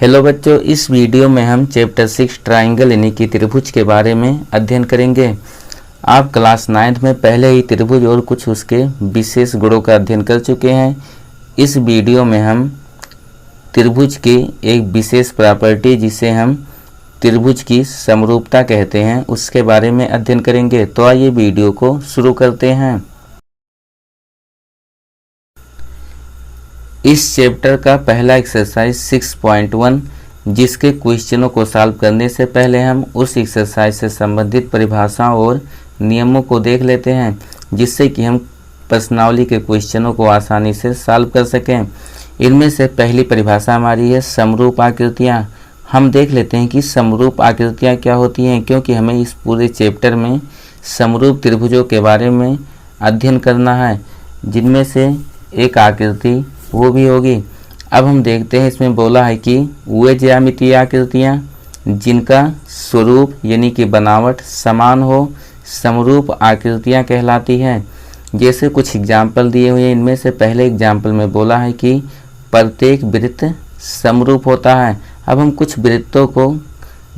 Hello बच्चों, इस video में हम चैप्टर 6 ट्राइंगल यानी कि त्रिभुज के बारे में अध्ययन करेंगे। आप क्लास 9th में पहले ही त्रिभुज और कुछ उसके विशेष गुणों का अध्ययन कर चुके हैं। इस वीडियो में हम त्रिभुज की एक विशेष प्रॉपर्टी जिसे हम त्रिभुज की समरूपता कहते हैं उसके बारे में अध्ययन करेंगे। तो आइए वीडियो को शुरू करते हैं। इस चैप्टर का पहला एक्सरसाइज 6.1 जिसके क्वेश्चनों को सॉल्व करने से पहले हम उस एक्सरसाइज से संबंधित परिभाषाओं और नियमों को देख लेते हैं, जिससे कि हम प्रश्नावली के क्वेश्चनों को आसानी से सॉल्व कर सकें। इनमें से पहली परिभाषा हमारी है समरूप आकृतियाँ। हम देख लेते हैं कि समरूप आकृतियाँ क्या होती हैं, क्योंकि हमें इस पूरे चैप्टर में समरूप त्रिभुजों के बारे में अध्ययन करना है, जिनमें से एक आकृति वो भी होगी। अब हम देखते हैं, इसमें बोला है कि वे ज्यामितीय आकृतियाँ जिनका स्वरूप यानी कि बनावट समान हो समरूप आकृतियाँ कहलाती हैं। जैसे कुछ एग्जाम्पल दिए हुए हैं। इनमें से पहले एग्जाम्पल में बोला है कि प्रत्येक वृत्त समरूप होता है। अब हम कुछ वृत्तों को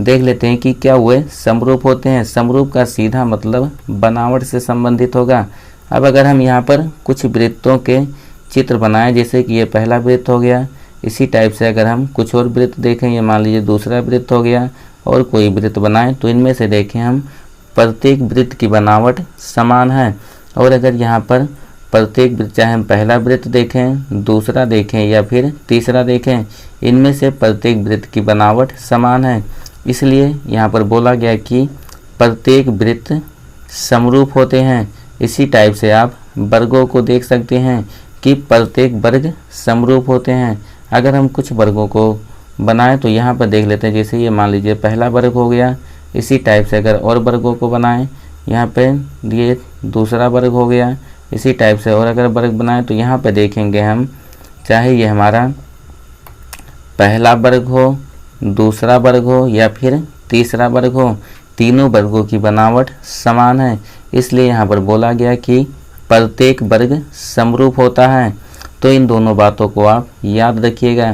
देख लेते हैं कि क्या वे समरूप होते हैं। समरूप का सीधा मतलब बनावट से संबंधित होगा। अब अगर हम यहाँ पर कुछ वृत्तों के चित्र बनाएं, जैसे कि ये पहला वृत्त हो गया, इसी टाइप से अगर हम कुछ और वृत्त देखें, ये मान लीजिए दूसरा वृत्त हो गया, और कोई वृत्त बनाएं, तो इनमें से देखें हम प्रत्येक वृत्त की बनावट समान है। और अगर यहाँ पर प्रत्येक वृत्त, चाहे हम पहला वृत्त देखें, दूसरा देखें या फिर तीसरा देखें, इनमें से प्रत्येक वृत्त की बनावट समान है। इसलिए यहाँ पर बोला गया कि प्रत्येक वृत्त समरूप होते हैं। इसी टाइप से आप वर्गों को देख सकते हैं कि प्रत्येक वर्ग समरूप होते हैं। अगर हम कुछ वर्गों को बनाएं तो यहाँ पर देख लेते हैं, जैसे ये मान लीजिए पहला वर्ग हो गया। इसी टाइप से अगर और वर्गों को बनाएं, यहाँ पे ये दूसरा वर्ग हो गया। इसी टाइप से और अगर वर्ग बनाएं तो यहाँ पे देखेंगे हम, चाहे ये हमारा पहला वर्ग हो, दूसरा वर्ग हो या फिर तीसरा वर्ग हो, तीनों वर्गों की बनावट समान है। इसलिए यहाँ पर बोला गया कि प्रत्येक वर्ग समरूप होता है। तो इन दोनों बातों को आप याद रखिएगा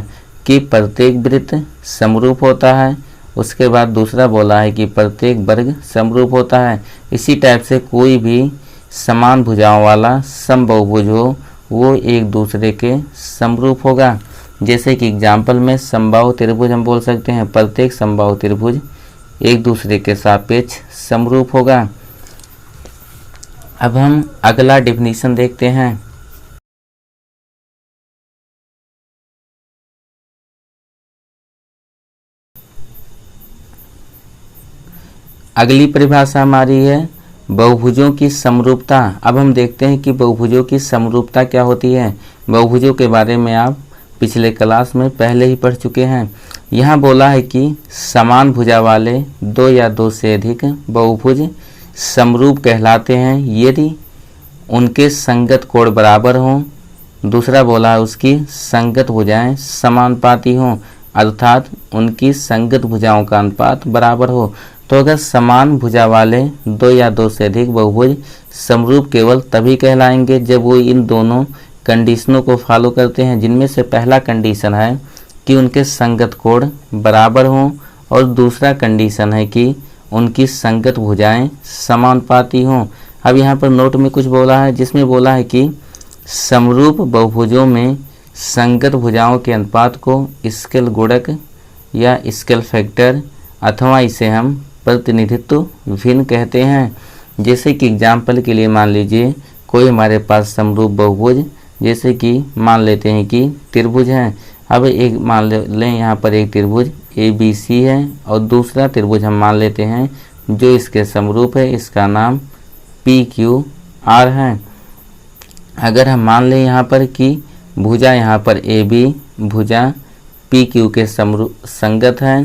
कि प्रत्येक वृत्त समरूप होता है। उसके बाद दूसरा बोला है कि प्रत्येक वर्ग समरूप होता है। इसी टाइप से कोई भी समान भुजाओं वाला समबाहुभुज हो वो एक दूसरे के समरूप होगा। जैसे कि एग्जाम्पल में समबाहु त्रिभुज हम बोल सकते हैं, प्रत्येक समबाहु त्रिभुज एक दूसरे के सापेक्ष समरूप होगा। अब हम अगला डेफिनेशन देखते हैं। अगली परिभाषा हमारी है बहुभुजों की समरूपता। अब हम देखते हैं कि बहुभुजों की समरूपता क्या होती है। बहुभुजों के बारे में आप पिछले क्लास में पहले ही पढ़ चुके हैं। यहाँ बोला है कि समान भुजा वाले दो या दो से अधिक बहुभुज समरूप कहलाते हैं यदि उनके संगत कोण बराबर हों। दूसरा बोला है उसकी संगत भुजाएं समानुपाती हों, अर्थात उनकी संगत भुजाओं का अनुपात बराबर हो। तो अगर समान भुजा वाले दो या दो से अधिक बहुभुज समरूप केवल तभी कहलाएंगे जब वो इन दोनों कंडीशनों को फॉलो करते हैं, जिनमें से पहला कंडीशन है कि उनके संगत कोण बराबर हों, और दूसरा कंडीशन है कि उनकी संगत भुजाएं समानुपाती हों। अब यहाँ पर नोट में कुछ बोला है, जिसमें बोला है कि समरूप बहुभुजों में संगत भुजाओं के अनुपात को स्केल गुणक या स्केल फैक्टर अथवा इसे हम प्रतिनिधित्व भिन्न कहते हैं। जैसे कि एग्जाम्पल के लिए मान लीजिए कोई हमारे पास समरूप बहुभुज, जैसे कि मान लेते हैं कि त्रिभुज है। अब एक मान लें यहाँ पर एक त्रिभुज ABC है, और दूसरा त्रिभुज हम मान लेते हैं जो इसके समरूप है, इसका नाम PQR है। अगर हम मान लें यहाँ पर कि भुजा यहाँ पर AB भुजा PQ के संगत है,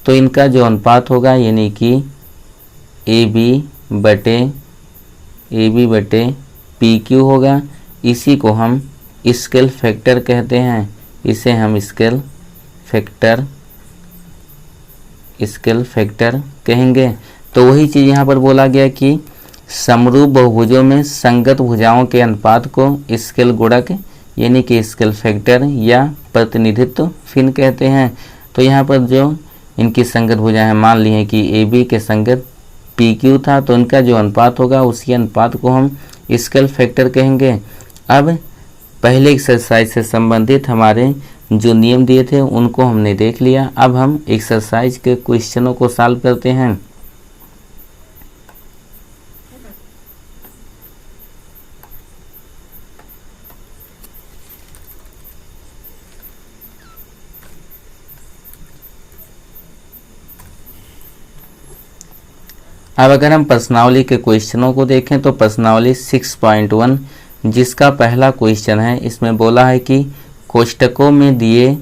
तो इनका जो अनुपात होगा यानी कि AB बटे PQ होगा। इसी को हम स्केल फैक्टर कहते हैं। इसे हम स्केल फैक्टर कहेंगे। तो वही चीज़ यहाँ पर बोला गया कि समरूप बहुभुजों में संगत भुजाओं के अनुपात को स्केल गुणक यानी कि स्केल फैक्टर या प्रतिनिधित्व भिन्न कहते हैं। तो यहाँ पर जो इनकी संगत भुजाएं हैं, मान ली हैं कि ए बी के संगत पी क्यू था, तो इनका जो अनुपात होगा उसी अनुपात को हम स्केल फैक्टर कहेंगे। अब पहले एक्सरसाइज से संबंधित हमारे जो नियम दिए थे उनको हमने देख लिया। अब हम एक्सरसाइज के क्वेश्चनों को सॉल्व करते हैं। अब अगर हम प्रश्नावली के क्वेश्चनों को देखें तो प्रश्नावली 6.1 जिसका पहला क्वेश्चन है, इसमें बोला है कि कोष्टकों में दिए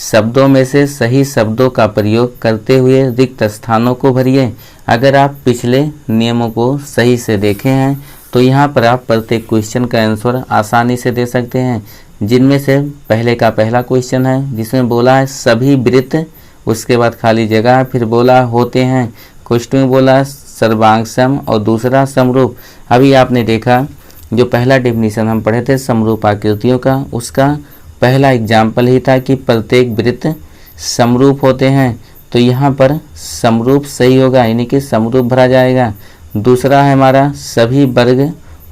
शब्दों में से सही शब्दों का प्रयोग करते हुए रिक्त स्थानों को भरिए। अगर आप पिछले नियमों को सही से देखे हैं तो यहाँ पर आप प्रत्येक क्वेश्चन का आंसर आसानी से दे सकते हैं, जिनमें से पहले का पहला क्वेश्चन है जिसमें बोला है सभी वृत्त, उसके बाद खाली जगह, फिर बोला होते हैं, क्वेश्चन में बोला सर्वांग सम और दूसरा समरूप। अभी आपने देखा जो पहला डेफिनेशन हम पढ़े थे समरूप आकृतियों का, उसका पहला एग्जाम्पल ही था कि प्रत्येक वृत्त समरूप होते हैं, तो यहाँ पर समरूप सही होगा, यानी कि समरूप भरा जाएगा। दूसरा है हमारा सभी वर्ग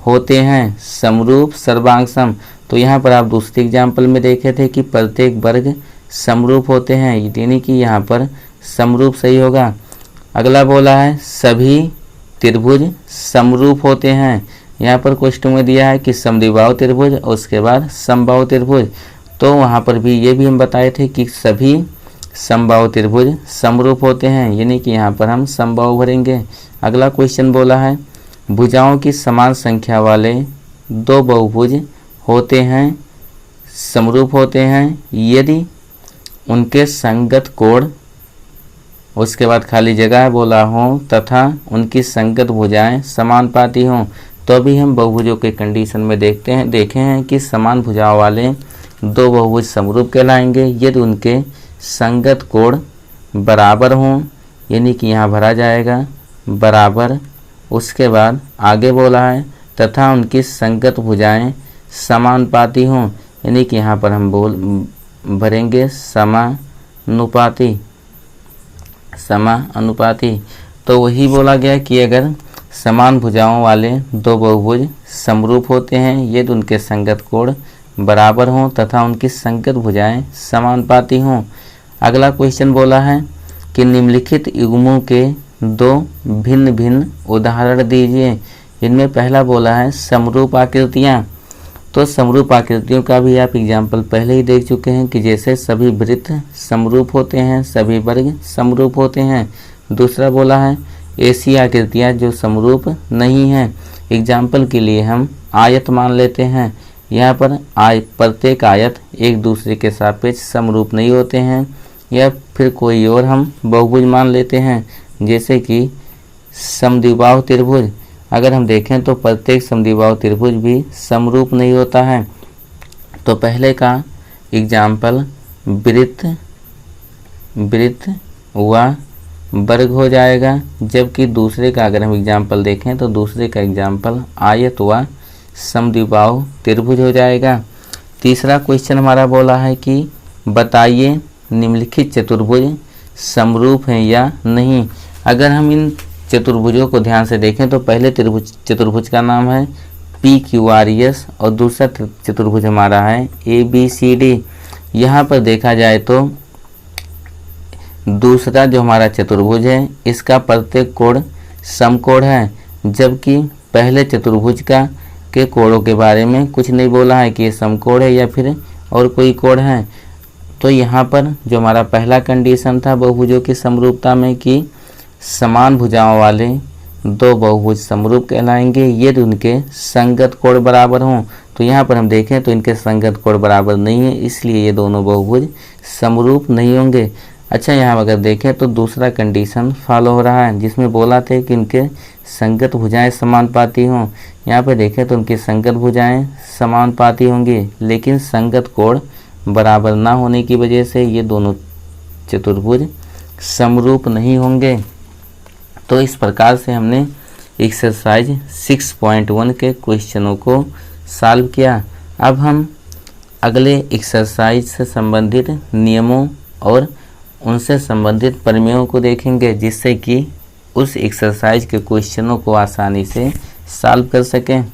होते हैं समरूप सर्वांग सम, तो यहाँ पर आप दूसरे एग्जाम्पल में देखे थे कि प्रत्येक वर्ग समरूप होते हैं, यानी कि यहाँ पर समरूप सही होगा। अगला बोला है सभी त्रिभुज समरूप होते हैं, यहाँ पर क्वेश्चन में दिया है कि समद्विबाहु त्रिभुज और उसके बाद समबाहु त्रिभुज, तो वहाँ पर भी ये भी हम बताए थे कि सभी समबाहु त्रिभुज समरूप होते हैं, यानी कि यहाँ पर हम समबाहु भरेंगे। अगला क्वेश्चन बोला है भुजाओं की समान संख्या वाले दो बहुभुज होते हैं समरूप होते हैं यदि उनके संगत कोण, उसके बाद खाली जगह बोला हो तथा उनकी संगत भुजाएं समानुपाती हों, तो अभी हम बहुभुजों के कंडीशन में देखे हैं कि समान भुजाओं वाले दो बहुभुज समरूप कहलाएंगे यदि उनके संगत कोण बराबर हों, यानी कि यहाँ भरा जाएगा बराबर। उसके बाद आगे बोला है तथा उनकी संगत भुजाएं समानुपाती हों, यानी कि यहाँ पर हम भरेंगे समानुपाती। तो वही बोला गया कि अगर समान भुजाओं वाले दो बहुभुज समरूप होते हैं यदि उनके संगत कोण बराबर हों तथा उनकी संगत भुजाएं समानुपाती हों। अगला क्वेश्चन बोला है कि निम्नलिखित युग्मों के दो भिन्न भिन्न उदाहरण दीजिए। इनमें पहला बोला है समरूप आकृतियाँ, तो समरूप आकृतियों का भी आप एग्जाम्पल पहले ही देख चुके हैं कि जैसे सभी वृत्त समरूप होते हैं, सभी वर्ग समरूप होते हैं। दूसरा बोला है ऐसी आकृतियाँ जो समरूप नहीं हैं, एग्जाम्पल के लिए हम आयत मान लेते हैं। यहाँ पर प्रत्येक आयत एक दूसरे के सापेक्ष समरूप नहीं होते हैं, या फिर कोई और हम बहुभुज मान लेते हैं जैसे कि समद्विबाहु त्रिभुज। अगर हम देखें तो प्रत्येक समद्विबाहु त्रिभुज भी समरूप नहीं होता है। तो पहले का एग्जाम्पल वृत्त व वर्ग हो जाएगा, जबकि दूसरे का अगर हम एग्जाम्पल देखें तो दूसरे का एग्जाम्पल आयत व समद्विबाहु त्रिभुज हो जाएगा। तीसरा क्वेश्चन हमारा बोला है कि बताइए निम्नलिखित चतुर्भुज समरूप हैं या नहीं। अगर हम इन चतुर्भुजों को ध्यान से देखें तो पहले चतुर्भुज का नाम है PQRS और दूसरा चतुर्भुज हमारा है ABCD। यहाँ पर देखा जाए तो दूसरा जो हमारा चतुर्भुज है इसका प्रत्येक कोण समकोण है, जबकि पहले चतुर्भुज के कोणों के बारे में कुछ नहीं बोला है कि ये समकोण है या फिर और कोई कोण है। तो यहाँ पर जो हमारा पहला कंडीशन था बहुभुजों की समरूपता में कि समान भुजाओं वाले दो बहुभुज समरूप कहलाएंगे यदि उनके संगत कोण बराबर हों, तो यहाँ पर हम देखें तो इनके संगत कोण बराबर नहीं है, इसलिए ये दोनों बहुभुज समरूप नहीं होंगे। अच्छा, यहाँ अगर देखें तो दूसरा कंडीशन फॉलो हो रहा है जिसमें बोला था कि इनके संगत भुजाएं समानुपाती हों। यहाँ पर देखें तो उनकी संगत भुजाएं समानुपाती होंगी, लेकिन संगत कोण बराबर ना होने की वजह से ये दोनों चतुर्भुज समरूप नहीं होंगे। तो इस प्रकार से हमने एक्सरसाइज 6.1 के क्वेश्चनों को सॉल्व किया। अब हम अगले एक्सरसाइज से संबंधित नियमों और उनसे संबंधित प्रमेयों को देखेंगे, जिससे कि उस एक्सरसाइज के क्वेश्चनों को आसानी से सॉल्व कर सकें।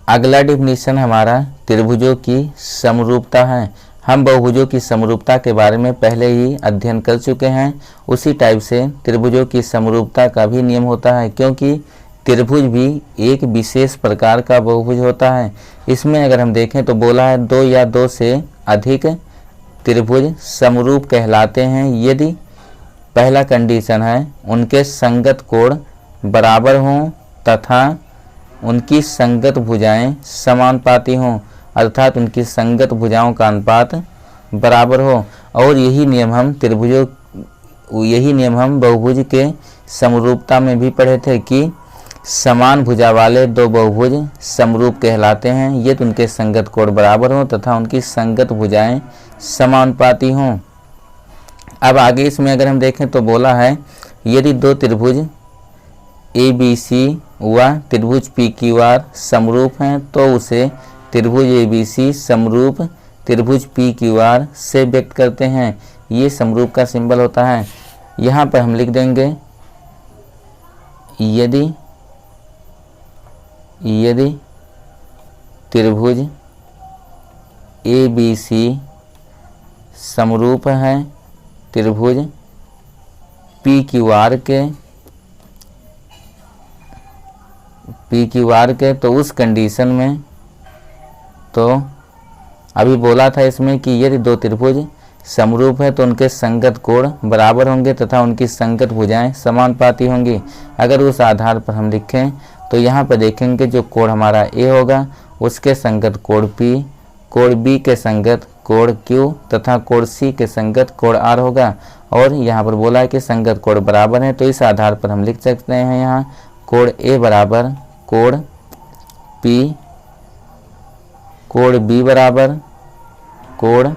अगला डेफिनेशन हमारा त्रिभुजों की समरूपता है। हम बहुभुजों की समरूपता के बारे में पहले ही अध्ययन कर चुके हैं। उसी टाइप से त्रिभुजों की समरूपता का भी नियम होता है, क्योंकि त्रिभुज भी एक विशेष प्रकार का बहुभुज होता है। इसमें अगर हम देखें तो बोला है 2 या 2 से अधिक त्रिभुज समरूप कहलाते हैं यदि पहला कंडीशन है उनके संगत कोण बराबर हों तथा उनकी संगत भुजाएं समानुपाती हों, अर्थात उनकी संगत भुजाओं का अनुपात बराबर हो। और यही नियम हम बहुभुज के समरूपता में भी पढ़े थे कि समान भुजा वाले दो बहुभुज समरूप कहलाते हैं यदि उनके संगत कोण बराबर हों तथा उनकी संगत भुजाएं समानुपाती हों। अब आगे इसमें अगर हम देखें तो बोला है यदि दो त्रिभुज ABC व त्रिभुज PQR समरूप हैं तो उसे त्रिभुज ABC समरूप त्रिभुज PQR से व्यक्त करते हैं। ये समरूप का सिंबल होता है। यहाँ पर हम लिख देंगे यदि त्रिभुज ABC समरूप है त्रिभुज PQR के तो उस कंडीशन में, तो अभी बोला था इसमें कि यदि दो त्रिभुज समरूप है तो उनके संगत कोण बराबर होंगे तथा उनकी संगत भुजाएं समानुपाती होंगी। अगर उस आधार पर हम लिखें तो यहाँ पर देखेंगे जो कोण हमारा A होगा उसके संगत कोण P, कोण B के संगत कोण Q तथा कोण C के संगत कोण R होगा। और यहाँ पर बोला है कि संगत कोण बराबर है, तो इस आधार पर हम लिख सकते हैं यहाँ कोण A बराबर कोण P, कोण B बराबर कोण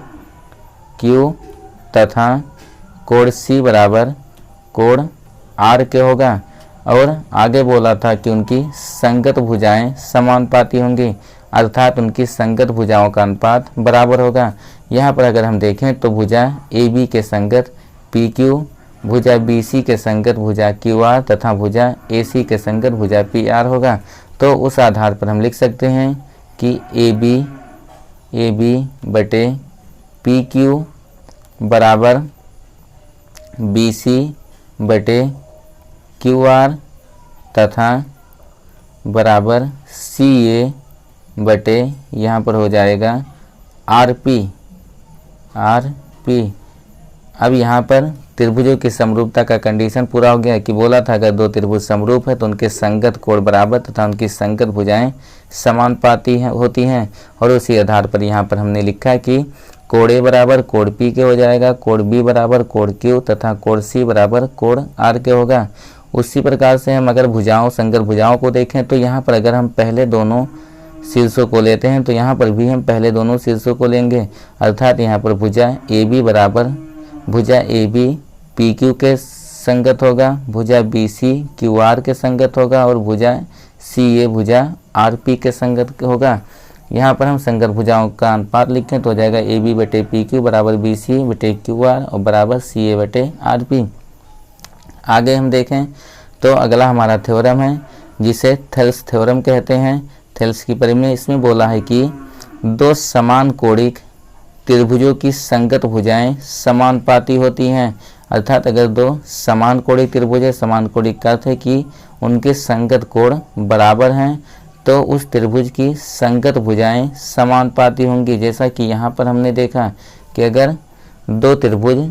Q तथा कोण C बराबर कोण R के होगा। और आगे बोला था कि उनकी संगत भुजाएं समानुपाती होंगी, अर्थात उनकी संगत भुजाओं का अनुपात बराबर होगा। यहाँ पर अगर हम देखें तो भुजा AB के संगत PQ, भुजा BC के संगत भुजा QR तथा भुजा AC के संगत भुजा PR होगा। तो उस आधार पर हम लिख सकते हैं कि AB बटे PQ बराबर BC बटे QR तथा बराबर CA बटे यहाँ पर हो जाएगा RP। अब यहाँ पर त्रिभुजों की समरूपता का कंडीशन पूरा हो गया कि बोला था अगर दो त्रिभुज समरूप है तो उनके संगत कोण बराबर तथा उनकी संगत भुजाएं समानुपाती होती हैं। और उसी आधार पर यहाँ पर हमने लिखा है कि कोण A बराबर कोण P के हो जाएगा, कोण B बराबर कोण Q तथा कोण C बराबर कोण R के होगा। उसी प्रकार से हम अगर संगत भुजाओं को देखें तो यहाँ पर अगर हम पहले दोनों शीर्षों को लेते हैं तो यहाँ पर भी हम पहले दोनों शीर्षों को लेंगे, अर्थात यहाँ पर भुजा AB बराबर भुजा AB PQ के संगत होगा, भुजा BC QR के संगत होगा और भुजा CA भुजा RP के संगत होगा। यहाँ पर हम संगत भुजाओं का अनुपात लिखें तो हो जाएगा AB बटे PQ बराबर BC बटे QR और बराबर CA बटे RP। आगे हम देखें तो अगला हमारा थ्योरम है जिसे थेल्स थ्योरम कहते हैं। थेल्स की परिमेय इसमें बोला है कि दो समान कोणिक त्रिभुजों की संगत भुजाएं समानुपाती होती हैं, अर्थात अगर दो समान कोणिक त्रिभुज है, समान कोणिक का अर्थ है कि उनके संगत कोण बराबर हैं, तो उस त्रिभुज की संगत भुजाएं समानुपाती होंगी। जैसा कि यहाँ पर हमने देखा कि अगर दो त्रिभुज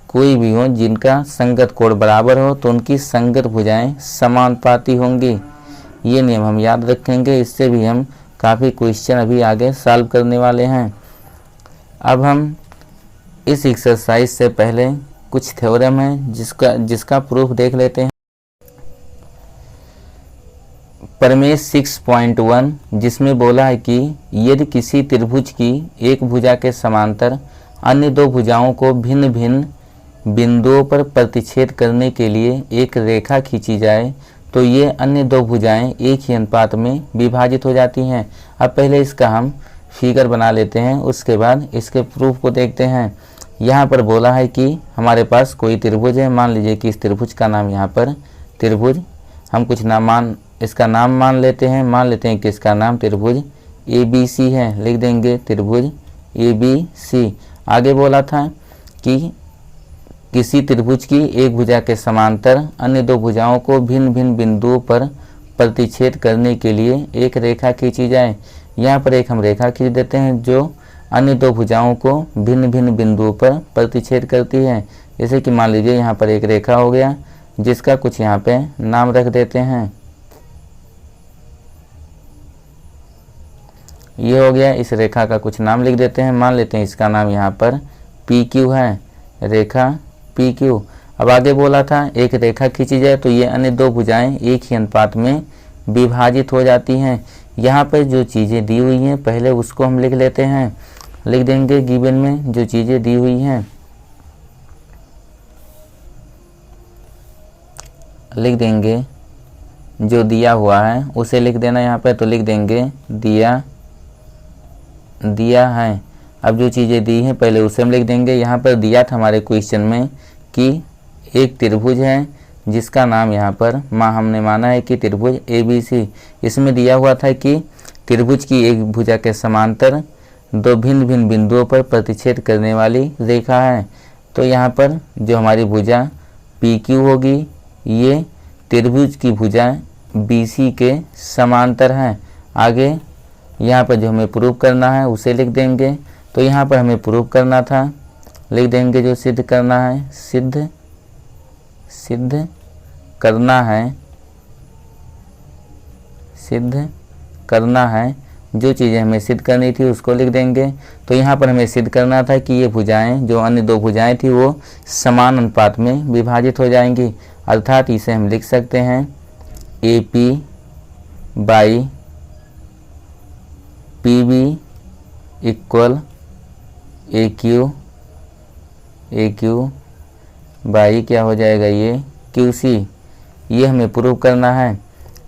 कोई भी हो जिनका संगत कोण बराबर हो तो उनकी संगत भुजाएं समानुपाती होंगी। ये नियम हम याद रखेंगे, इससे भी हम काफ़ी क्वेश्चन अभी आगे सॉल्व करने वाले हैं। अब हम इस एक्सरसाइज से पहले कुछ थ्योरम है जिसका प्रूफ देख लेते हैं। प्रमेय 6.1 जिसमें बोला है कि यदि किसी त्रिभुज की एक भुजा के समांतर अन्य दो भुजाओं को भिन्न भिन्न बिंदुओं पर प्रतिच्छेद करने के लिए एक रेखा खींची जाए तो ये अन्य दो भुजाएं एक ही अनुपात में विभाजित हो जाती हैं। अब पहले इसका हम फिगर बना लेते हैं, उसके बाद इसके प्रूफ को देखते हैं। यहाँ पर बोला है कि हमारे पास कोई त्रिभुज है, मान लीजिए कि इस त्रिभुज का नाम यहाँ पर त्रिभुज, हम कुछ इसका नाम मान लेते हैं कि इसका नाम त्रिभुज ABC है, लिख देंगे त्रिभुज ABC। आगे बोला था कि किसी त्रिभुज की एक भुजा के समांतर अन्य दो भुजाओं को भिन्न भिन्न बिंदुओं पर प्रतिच्छेद करने के लिए एक रेखा खींची जाए। यहाँ पर एक हम रेखा खींच देते हैं जो अन्य दो भुजाओं को भिन्न भिन्न बिंदुओं पर प्रतिच्छेद करती है। जैसे कि मान लीजिए यहाँ पर एक रेखा हो गया, जिसका कुछ यहाँ पे नाम रख देते हैं। ये हो गया, इस रेखा का कुछ नाम लिख देते हैं, मान लेते हैं इसका नाम यहाँ पर PQ है, रेखा PQ। अब आगे बोला था एक रेखा खींची जाए तो ये अन्य दो भुजाएं एक ही अनुपात में विभाजित हो जाती हैं। यहाँ पर जो चीज़ें दी हुई हैं पहले उसको हम लिख लेते हैं, लिख देंगे गिवन में जो चीज़ें दी हुई हैं, लिख देंगे जो दिया हुआ है उसे लिख देना यहाँ पे, तो लिख देंगे दिया है। अब जो चीज़ें दी हैं पहले उसे हम लिख देंगे। यहाँ पर दिया था हमारे क्वेश्चन में कि एक त्रिभुज है जिसका नाम यहाँ पर हमने माना है कि त्रिभुज ABC। इसमें दिया हुआ था कि त्रिभुज की एक भुजा के समांतर दो भिन्न भिन्न बिंदुओं पर प्रतिच्छेद करने वाली रेखा है। तो यहाँ पर जो हमारी भुजा PQ होगी ये त्रिभुज की भुजा BC के समांतर है। आगे यहाँ पर जो हमें प्रूव करना है उसे लिख देंगे। तो यहाँ पर हमें प्रूव करना था, लिख देंगे जो सिद्ध करना है, सिद्ध करना है, जो चीज़ें हमें सिद्ध करनी थी उसको लिख देंगे। तो यहाँ पर हमें सिद्ध करना था कि ये भुजाएं जो अन्य दो भुजाएं थी वो समान अनुपात में विभाजित हो जाएंगी, अर्थात इसे हम लिख सकते हैं AP by PB equal AQ by क्या हो जाएगा ये QC। ये हमें प्रूव करना है।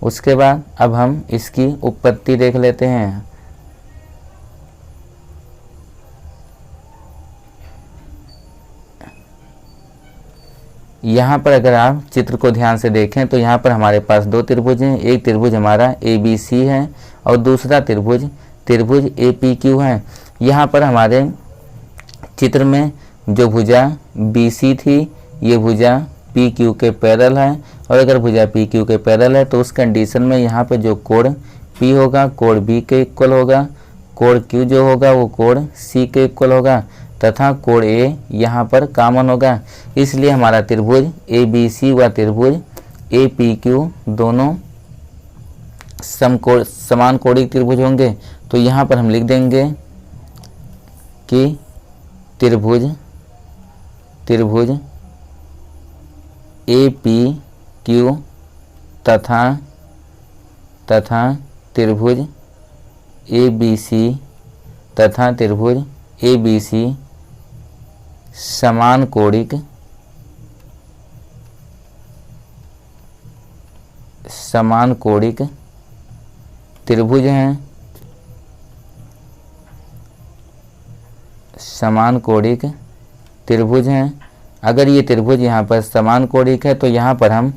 उसके बाद अब हम इसकी उत्पत्ति देख लेते हैं। यहाँ पर अगर आप चित्र को ध्यान से देखें तो यहाँ पर हमारे पास दो त्रिभुज हैं, एक त्रिभुज हमारा ABC है और दूसरा त्रिभुज APQ है। यहाँ पर हमारे चित्र में जो भुजा BC थी ये भुजा PQ के पैरेलल है, और अगर भुजा PQ के पैरेलल है तो उस कंडीशन में यहाँ पे जो कोण P होगा कोण B के इक्वल होगा, कोण Q जो होगा वो कोण C के इक्वल होगा, तथा कोण A यहाँ पर कॉमन होगा। इसलिए हमारा त्रिभुज ABC व त्रिभुज APQ दोनों समान कोणिक त्रिभुज होंगे। तो यहाँ पर हम लिख देंगे कि त्रिभुज APQ तथा त्रिभुज ABC तथा त्रिभुज ABC समान कोणिक त्रिभुज हैं, समान कोणिक त्रिभुज हैं। अगर ये त्रिभुज यहाँ पर समान कोणिक है तो यहाँ पर हम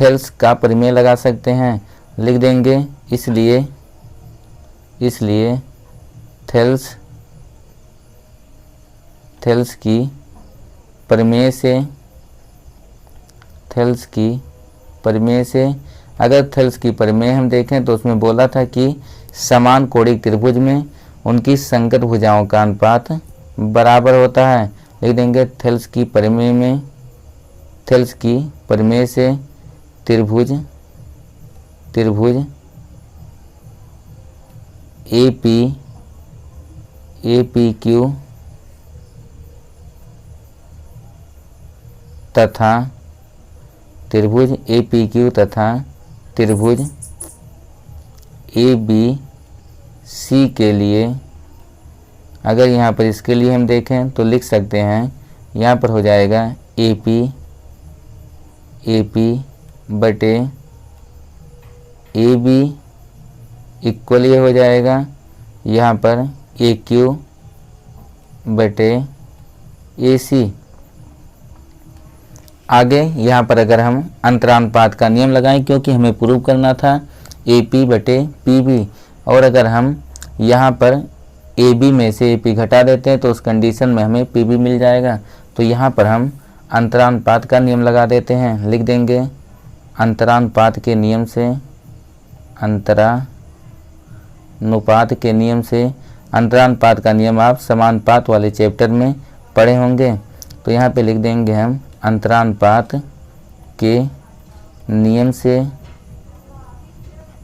थेल्स का प्रमेय लगा सकते हैं, लिख देंगे इसलिए थेल्स की प्रमेय से अगर थेल्स की प्रमेय हम देखें तो उसमें बोला था कि समान कोणिक त्रिभुज में उनकी संगत भुजाओं का अनुपात बराबर होता है। लिख देंगे थेल्स की प्रमेय से त्रिभुज APQ तथा त्रिभुज ABC के लिए, अगर यहाँ पर इसके लिए हम देखें तो लिख सकते हैं, यहाँ पर हो जाएगा AP बटे AB इक्वल ये हो जाएगा यहाँ पर ए क्यू बटे ए सी। आगे यहाँ पर अगर हम अंतरानुपात का नियम लगाएं, क्योंकि हमें प्रूव करना था ए पी बटे पी बी, और अगर हम यहाँ पर ए बी में से ए पी घटा देते हैं तो उस कंडीशन में हमें पी बी मिल जाएगा। तो यहाँ पर हम अंतरानुपात का नियम लगा देते हैं, लिख देंगे अंतरानुपात के नियम से, अंतरानुपात के नियम से, अंतरानुपात का नियम आप समानुपात वाले चैप्टर में पढ़े होंगे। तो यहाँ पे लिख देंगे हम अंतरानुपात के नियम से,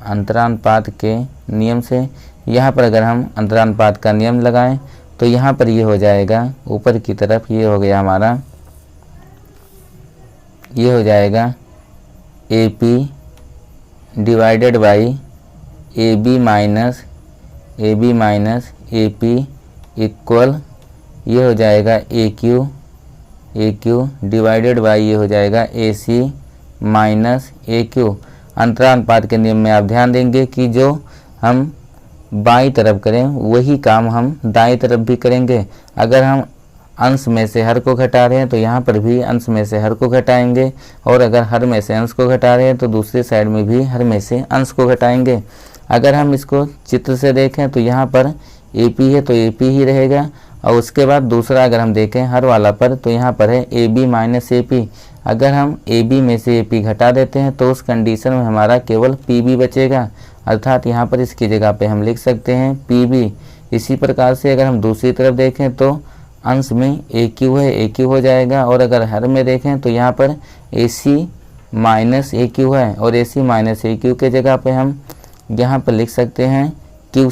अंतरानुपात के नियम से। यहाँ पर अगर हम अंतरानुपात का नियम लगाएं तो यहाँ पर ये हो जाएगा, ऊपर की तरफ ये हो गया हमारा, ये हो जाएगा A P divided by A B minus A P equal, ये हो जाएगा ए क्यू डिवाइडेड बाई ये हो जाएगा ए सी माइनस ए क्यू। अंतरानुपात के नियम में आप ध्यान देंगे कि जो हम बाईं तरफ करें वही काम हम दाईं तरफ भी करेंगे। अगर हम अंश में से हर को घटा रहे हैं तो यहाँ पर भी अंश में से हर को घटाएंगे, और अगर हर में से अंश को घटा रहे हैं तो दूसरी साइड में भी हर में से अंश को घटाएंगे। अगर हम इसको चित्र से देखें तो यहाँ पर ए पी है तो ए पी ही रहेगा, और उसके बाद दूसरा अगर हम देखें हर वाला पर तो यहाँ पर है A B minus A P. अगर हम ए बी में से ए पी घटा देते हैं तो उस कंडीशन में हमारा केवल पी बी बचेगा, अर्थात यहाँ पर इसकी जगह पे हम लिख सकते हैं पी बी। इसी प्रकार से अगर हम दूसरी तरफ देखें तो अंश में ए क्यू है, ए क्यू हो जाएगा, और अगर हर में देखें तो यहाँ पर ए सी माइनस ए क्यू है, और ए सी माइनस ए क्यू के जगह पे हम यहाँ पर लिख सकते हैं क्यू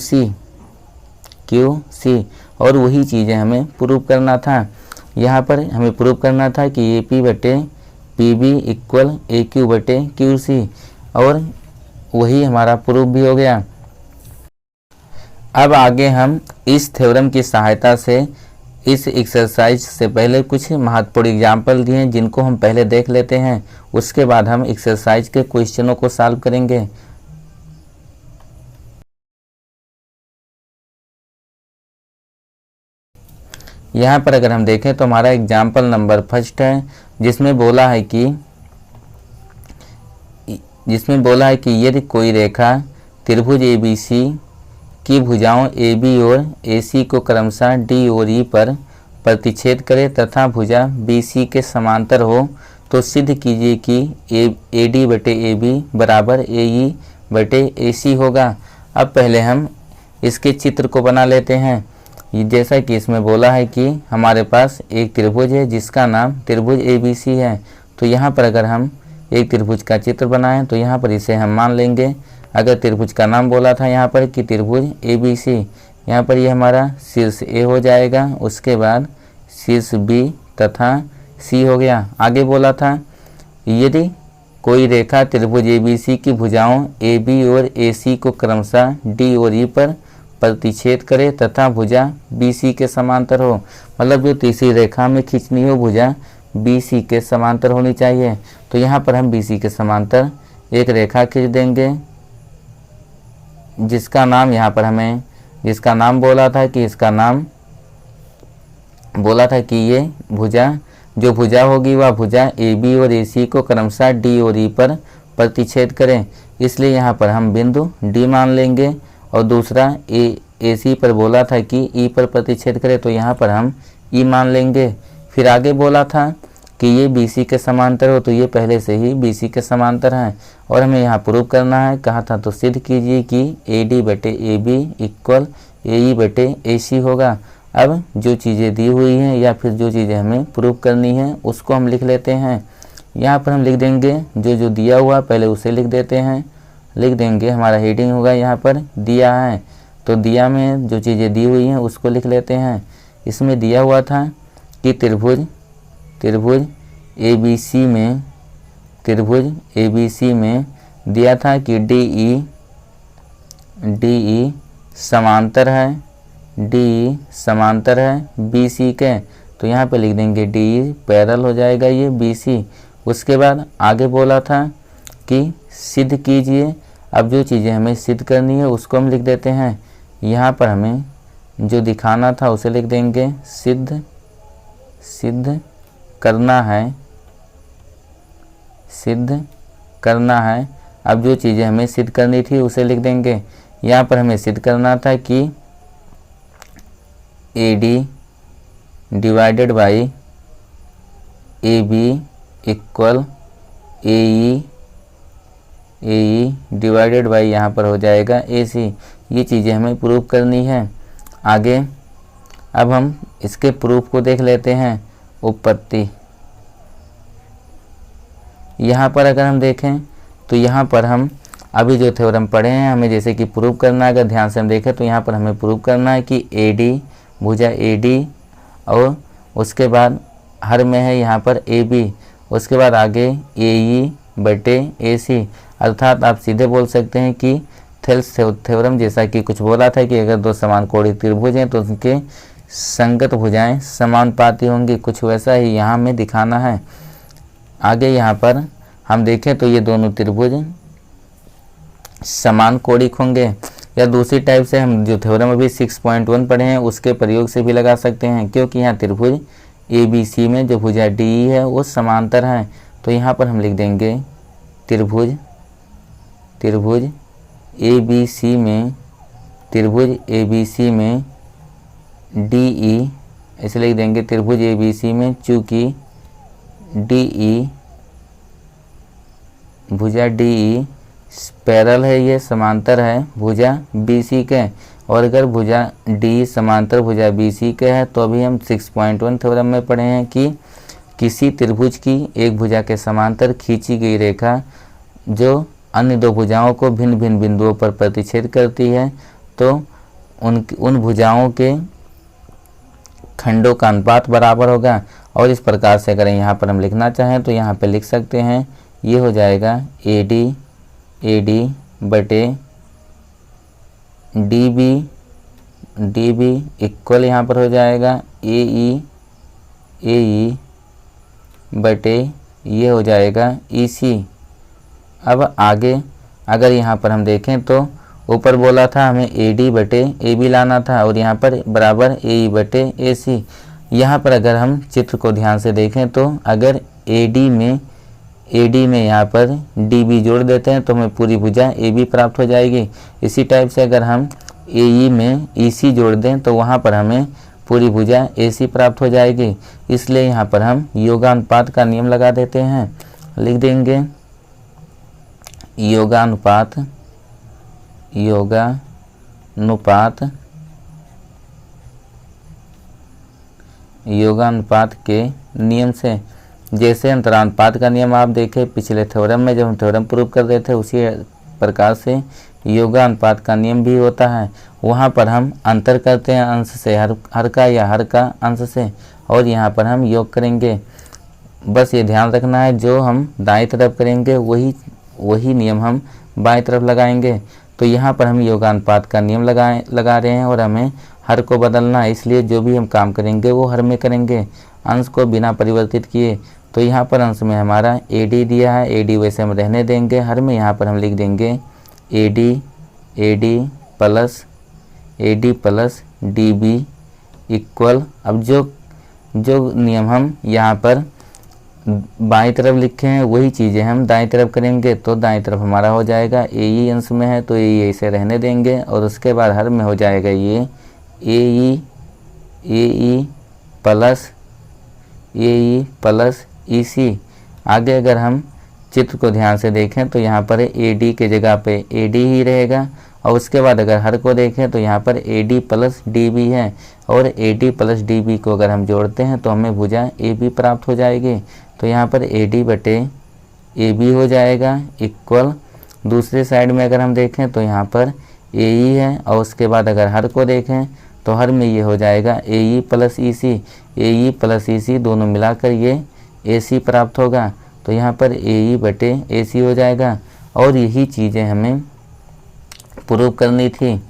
सी। और वही चीज़ें हमें प्रूव करना था। यहाँ पर हमें प्रूव करना था कि ए पी बटे पी बी इक्वल ए क्यू बटे क्यू सी, और वही हमारा प्रूफ भी हो गया। अब आगे हम इस थ्योरम की सहायता से इस एक्सरसाइज से पहले कुछ महत्वपूर्ण एग्जाम्पल दिए हैं जिनको हम पहले देख लेते हैं, उसके बाद हम एक्सरसाइज के क्वेश्चनों को सॉल्व करेंगे। यहाँ पर अगर हम देखें तो हमारा एग्जाम्पल नंबर फर्स्ट है, जिसमें बोला है कि यदि कोई रेखा त्रिभुज ABC की भुजाओं AB और AC को क्रमशः D और E पर प्रतिच्छेद करे तथा भुजा BC के समांतर हो तो सिद्ध कीजिए कि AD बटे AB बराबर AE बटे AC होगा। अब पहले हम इसके चित्र को बना लेते हैं। जैसा कि इसमें बोला है कि हमारे पास एक त्रिभुज है जिसका नाम त्रिभुज ABC है। तो यहाँ पर अगर हम एक त्रिभुज का चित्र बनाएं तो यहाँ पर इसे हम मान लेंगे। अगर त्रिभुज का नाम बोला था यहाँ पर कि त्रिभुज ABC, यहाँ पर ये हमारा शीर्ष A हो जाएगा, उसके बाद शीर्ष B तथा C हो गया। आगे बोला था यदि कोई रेखा त्रिभुज ABC की भुजाओं AB और AC को क्रमशः D और E पर प्रतिच्छेद करे तथा भुजा BC के समांतर हो, मतलब जो तीसरी रेखा में खींचनी हो भुजा BC के समांतर होनी चाहिए। तो यहाँ पर हम BC के समांतर एक रेखा खींच देंगे जिसका नाम यहाँ पर हमें जिसका नाम बोला था कि इसका नाम बोला था कि ये भुजा जो भुजा होगी वह भुजा AB और AC को क्रमशः D और E पर प्रतिच्छेद करें, इसलिए यहाँ पर हम बिंदु D मान लेंगे। और दूसरा AC पर बोला था कि E पर प्रतिच्छेद करे तो यहाँ पर हम E मान लेंगे। फिर आगे बोला था कि ये BC के समांतर हो, तो ये पहले से ही BC के समांतर हैं और हमें यहाँ प्रूव करना है। कहा था तो सिद्ध कीजिए कि AD बटे AB इक्वल AE बटे AC होगा। अब जो चीज़ें दी हुई हैं या फिर जो चीज़ें हमें प्रूव करनी है उसको हम लिख लेते हैं। यहाँ पर हम लिख देंगे जो दिया हुआ पहले उसे लिख देते हैं, लिख देंगे। हमारा हेडिंग होगा यहाँ पर दिया है, तो दिया में जो चीज़ें दी हुई हैं उसको लिख लेते हैं। इसमें दिया हुआ था कि त्रिभुज ABC में दिया था कि DE समांतर है BC के, तो यहाँ पे लिख देंगे DE पैरेलल हो जाएगा ये BC। उसके बाद आगे बोला था कि सिद्ध कीजिए। अब जो चीज़ें हमें सिद्ध करनी है उसको हम लिख देते हैं। यहाँ पर हमें जो दिखाना था उसे लिख देंगे सिद्ध करना है, सिद्ध करना है। अब जो चीज़ें हमें सिद्ध करनी थी उसे लिख देंगे। यहाँ पर हमें सिद्ध करना था कि AD divided by AB equal AE divided by यहाँ पर हो जाएगा AC। ये चीज़ें हमें प्रूव करनी है। आगे अब हम इसके प्रूफ को देख लेते हैं। उत्पत्ति, यहाँ पर अगर हम देखें तो यहाँ पर हम अभी जो थ्योरम पढ़े हैं हमें जैसे कि प्रूव करना है। अगर ध्यान से हम देखें तो यहाँ पर हमें प्रूव करना है कि AD भुजा AD और उसके बाद हर में है यहाँ पर AB, उसके बाद आगे AE बटे AC। अर्थात आप सीधे बोल सकते हैं कि थेल्स थ्योरम जैसा कि कुछ बोला था कि अगर दो समान कोणीय त्रिभुज हैं तो उनके संगत भुजाएं समानुपाती होंगी, कुछ वैसा ही यहाँ हमें दिखाना है। आगे यहाँ पर हम देखें तो ये दोनों त्रिभुज समान कोणिक होंगे, या दूसरी टाइप से हम जो थ्योरम अभी 6.1 पढ़े हैं उसके प्रयोग से भी लगा सकते हैं, क्योंकि यहाँ त्रिभुज ABC में जो भुजा DE है वो समांतर है। तो यहाँ पर हम लिख देंगे त्रिभुज ABC में DE, ऐसे लिख देंगे त्रिभुज ABC में चूँकि DE भुजा DE पैरेलल है, ये समांतर है भुजा BC के, और अगर भुजा DE समांतर भुजा BC के है तो अभी हम 6.1 थ्योरम में पढ़े हैं कि किसी त्रिभुज की एक भुजा के समांतर खींची गई रेखा जो अन्य दो भुजाओं को भिन्न भिन्न बिंदुओं पर प्रतिच्छेद करती है तो उन भुजाओं के खंडों का अनुपात बराबर होगा। और इस प्रकार से अगर यहाँ पर हम लिखना चाहें तो यहाँ पे लिख सकते हैं, ये हो जाएगा AD बटे DB इक्वल यहाँ पर हो जाएगा AE बटे ये हो जाएगा EC। अब आगे अगर यहाँ पर हम देखें तो ऊपर बोला था हमें AD बटे AB लाना था और यहाँ पर बराबर AE बटे AC। यहाँ पर अगर हम चित्र को ध्यान से देखें तो अगर AD में यहाँ पर DB जोड़ देते हैं तो हमें पूरी भुजा AB प्राप्त हो जाएगी। इसी टाइप से अगर हम AE में EC जोड़ दें तो वहाँ पर हमें पूरी भुजा AC प्राप्त हो जाएगी। इसलिए यहाँ पर हम योगानुपात का नियम लगा देते हैं, लिख देंगे योगानुपात के नियम से, जैसे अंतरानुपात का नियम आप देखें पिछले थ्योरम में जब हम थ्योरम प्रूव कर रहे थे उसी प्रकार से योगानुपात का नियम भी होता है। वहाँ पर हम अंतर करते हैं अंश से हर का या हर का अंश से, और यहाँ पर हम योग करेंगे। बस ये ध्यान रखना है जो हम दाईं तरफ करेंगे वही नियम हम बाईं तरफ लगाएंगे। तो यहाँ पर हम योगानुपात का नियम लगा रहे हैं और हमें हर को बदलना है, इसलिए जो भी हम काम करेंगे वो हर में करेंगे, अंश को बिना परिवर्तित किए। तो यहाँ पर अंश में हमारा AD दिया है, AD वैसे हम रहने देंगे, हर में यहाँ पर हम लिख देंगे AD प्लस DB इक्वल। अब जो नियम हम यहाँ पर बाईं तरफ लिखे हैं वही चीज़ें हम दाईं तरफ करेंगे। तो दाईं तरफ हमारा हो जाएगा AE अंश में है तो AE ऐसे रहने देंगे, और उसके बाद हर में हो जाएगा ये AE प्लस EC। आगे अगर हम चित्र को ध्यान से देखें तो यहाँ पर AD के जगह पे AD ही रहेगा, और उसके बाद अगर हर को देखें तो यहाँ पर AD प्लस DB है, और AD प्लस DB को अगर हम जोड़ते हैं तो हमें भुजा AB प्राप्त हो जाएगी। तो यहाँ पर AD बटे AB हो जाएगा इक्वल। दूसरे साइड में अगर हम देखें तो यहाँ पर AE है, और उसके बाद अगर हर को देखें तो हर में ये हो जाएगा AE प्लस EC दोनों मिलाकर ये AC प्राप्त होगा। तो यहाँ पर AE बटे AC हो जाएगा, और यही चीज़ें हमें प्रूव करनी थी।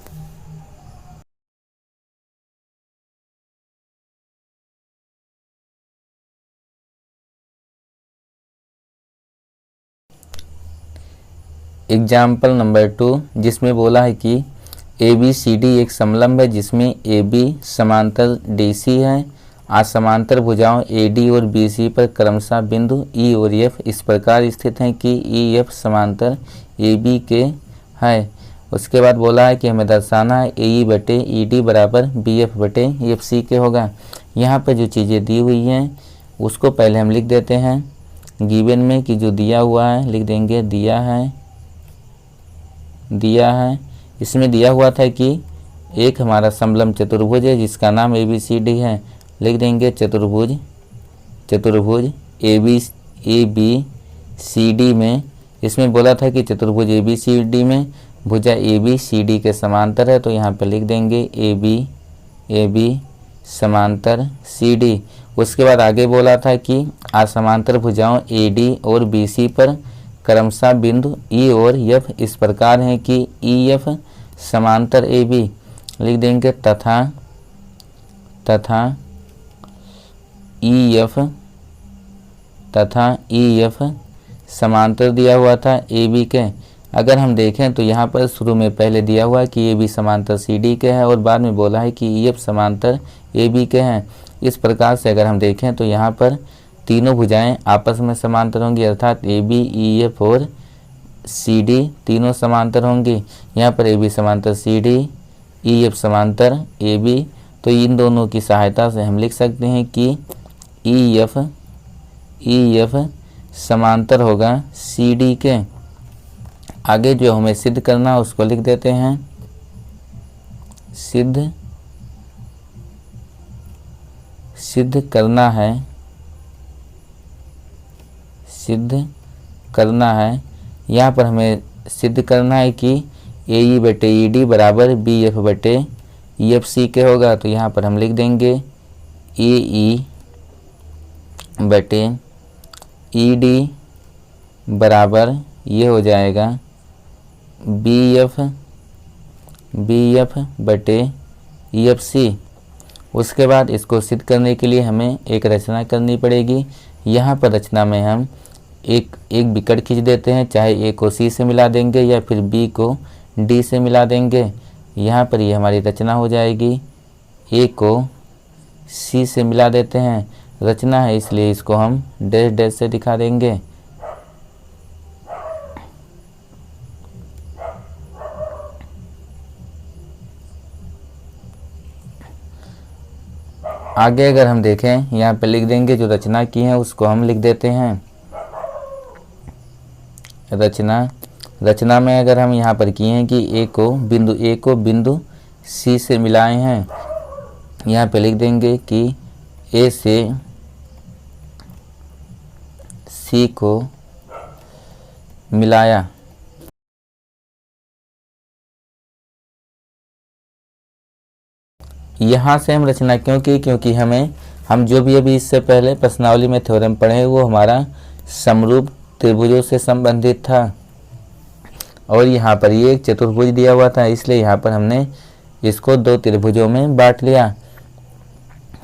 एग्जाम्पल नंबर 2 जिसमें बोला है कि ABCD एक समलंब है जिसमें AB समांतर DC है। असमांतर भुजाओं AD और BC पर क्रमशः बिंदु E और F इस प्रकार स्थित हैं कि EF समांतर AB के है। उसके बाद बोला है कि हमें दर्शाना है AE बटे ED बराबर BF बटे FC के होगा। यहाँ पर जो चीज़ें दी हुई हैं उसको पहले हम लिख देते हैं। गिवन में कि जो दिया हुआ है लिख देंगे दिया है। इसमें दिया हुआ था कि एक हमारा समलंब चतुर्भुज है जिसका नाम ABCD है। लिख देंगे चतुर्भुज ABCD में इसमें बोला था कि चतुर्भुज ABCD में भुजा ABCD के समांतर है, तो यहाँ पे लिख देंगे AB समांतर CD। उसके बाद आगे बोला था कि असमांतर भुजाओं AD और BC पर क्रमशः बिंदु E और F इस प्रकार हैं कि EF समांतर AB। लिख देंगे तथा EF समांतर दिया हुआ था AB के। अगर हम देखें तो यहाँ पर शुरू में पहले दिया हुआ है कि AB समांतर CD के है और बाद में बोला है कि EF समांतर AB के हैं। इस प्रकार से अगर हम देखें तो यहाँ पर तीनों भुजाएं आपस में समांतर होंगी, अर्थात AB, EF और CD तीनों समांतर होंगी। यहाँ पर AB समांतर CD, EF समांतर AB, तो इन दोनों की सहायता से हम लिख सकते हैं कि EF समांतर होगा CD के। आगे जो हमें सिद्ध करना है उसको लिख देते हैं। सिद्ध करना है। यहाँ पर हमें सिद्ध करना है कि AE बटे ED बराबर BF बटे EFC के होगा। तो यहाँ पर हम लिख देंगे AE बटे ED बराबर ये हो जाएगा BF बटे EFC। उसके बाद इसको सिद्ध करने के लिए हमें एक रचना करनी पड़ेगी। यहाँ पर रचना में हम एक विकर्ण खींच देते हैं, चाहे A को C से मिला देंगे या फिर B को D से मिला देंगे। यहाँ पर ये हमारी रचना हो जाएगी। A को C से मिला देते हैं, रचना है इसलिए इसको हम डैश डैश से दिखा देंगे। आगे अगर हम देखें यहाँ पे लिख देंगे जो रचना की है उसको हम लिख देते हैं रचना में अगर हम यहाँ पर किए हैं कि A को बिंदु C से मिलाए हैं, यहाँ पे लिख देंगे कि A से C को मिलाया। यहाँ से हम रचना क्योंकि हम जो भी अभी इससे पहले प्रश्नावली में थ्योरम पढ़े वो हमारा समरूप त्रिभुजों से संबंधित था और यहाँ पर ये एक चतुर्भुज दिया हुआ था, इसलिए यहाँ पर हमने इसको दो त्रिभुजों में बांट लिया।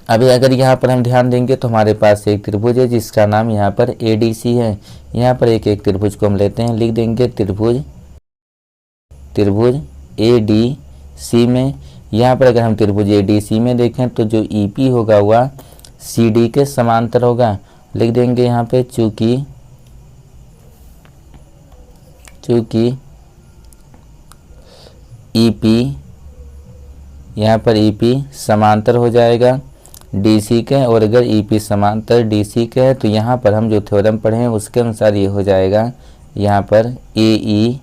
अभी अगर यहाँ पर हम ध्यान देंगे तो हमारे पास एक त्रिभुज है जिसका नाम यहाँ पर ADC है। यहाँ पर एक त्रिभुज को हम लेते हैं, लिख देंगे त्रिभुज ADC में। यहाँ पर अगर हम त्रिभुज ADC में देखें तो जो EP होगा वह CD के समांतर होगा। लिख देंगे यहाँ पे चूँकि EP यहाँ पर EP समांतर हो जाएगा DC के, और अगर EP समांतर DC के है तो यहाँ पर हम जो थ्योरम पढ़े हैं उसके अनुसार ये हो जाएगा यहाँ पर AE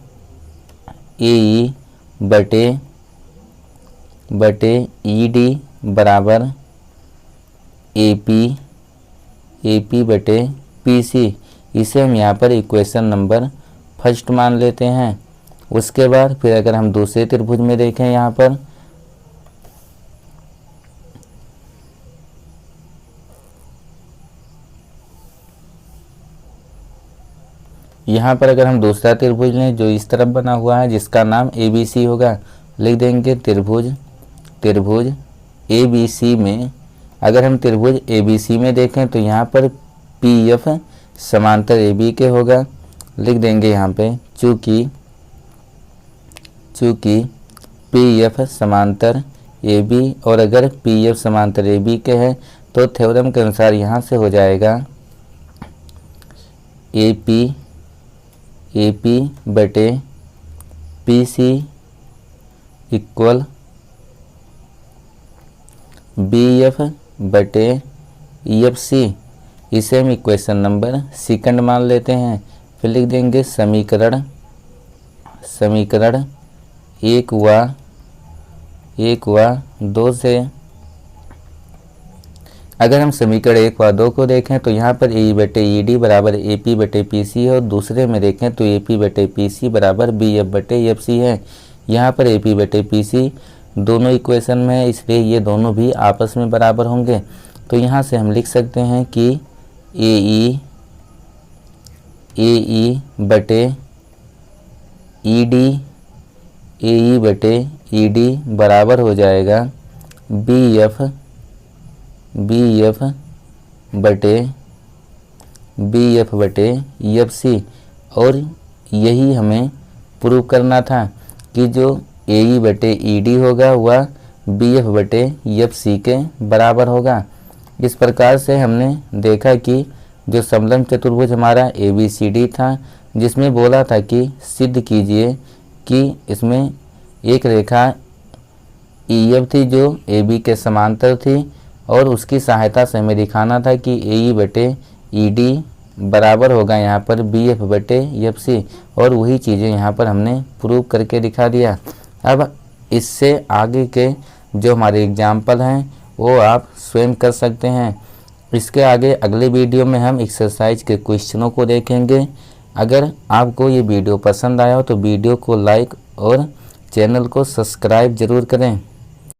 बटे ED बराबर AP बटे PC। इसे हम यहाँ पर इक्वेशन नंबर फर्स्ट मान लेते हैं। उसके बाद फिर अगर हम दूसरे त्रिभुज में देखें यहाँ पर अगर हम दूसरा त्रिभुज लें जो इस तरफ बना हुआ है जिसका नाम ABC होगा, लिख देंगे त्रिभुज ABC में। अगर हम त्रिभुज ABC में देखें तो यहाँ पर PF समांतर AB के होगा। लिख देंगे यहाँ पे चूँकि पी एफ समांतर ए बी, और अगर पी एफ समांतर ए बी के हैं तो थ्योरम के अनुसार यहाँ से हो जाएगा ए पी बटे P C equal B F बटे ई एफ सी। इसे हम इक्वेशन नंबर सेकंड मान लेते हैं। फिर लिख देंगे समीकरण एक व दो से, अगर हम समीकरण 1 व 2 को देखें तो यहाँ पर ए बटे ई डी बराबर ए पी बटे पी सी है, और दूसरे में देखें तो ए पी बटे पी सी बराबर बी एफ बटे एफ सी है। यहाँ पर ए पी बटे पी सी दोनों इक्वेशन में है, इसलिए ये दोनों भी आपस में बराबर होंगे। तो यहाँ से हम लिख सकते हैं कि ए ई बटे ई डी बराबर हो जाएगा बी एफ बटे एफ सी। और यही हमें प्रूव करना था कि जो ए ई बटे ई डी होगा वह बी एफ बटे एफ सी के बराबर होगा। इस प्रकार से हमने देखा कि जो समलंब चतुर्भुज हमारा ए बी सी डी था, जिसमें बोला था कि सिद्ध कीजिए कि इसमें एक रेखा ई एफ थी जो ए बी के समांतर थी, और उसकी सहायता से हमें दिखाना था कि ए ई बटे ई डी बराबर होगा यहाँ पर बी एफ बटे एफ सी, और वही चीज़ें यहाँ पर हमने प्रूव करके दिखा दिया। अब इससे आगे के जो हमारे एग्जाम्पल हैं वो आप स्वयं कर सकते हैं। इसके आगे अगले वीडियो में हम एक्सरसाइज के क्वेश्चनों को देखेंगे। अगर आपको ये वीडियो पसंद आया हो तो वीडियो को लाइक और चैनल को सब्सक्राइब ज़रूर करें।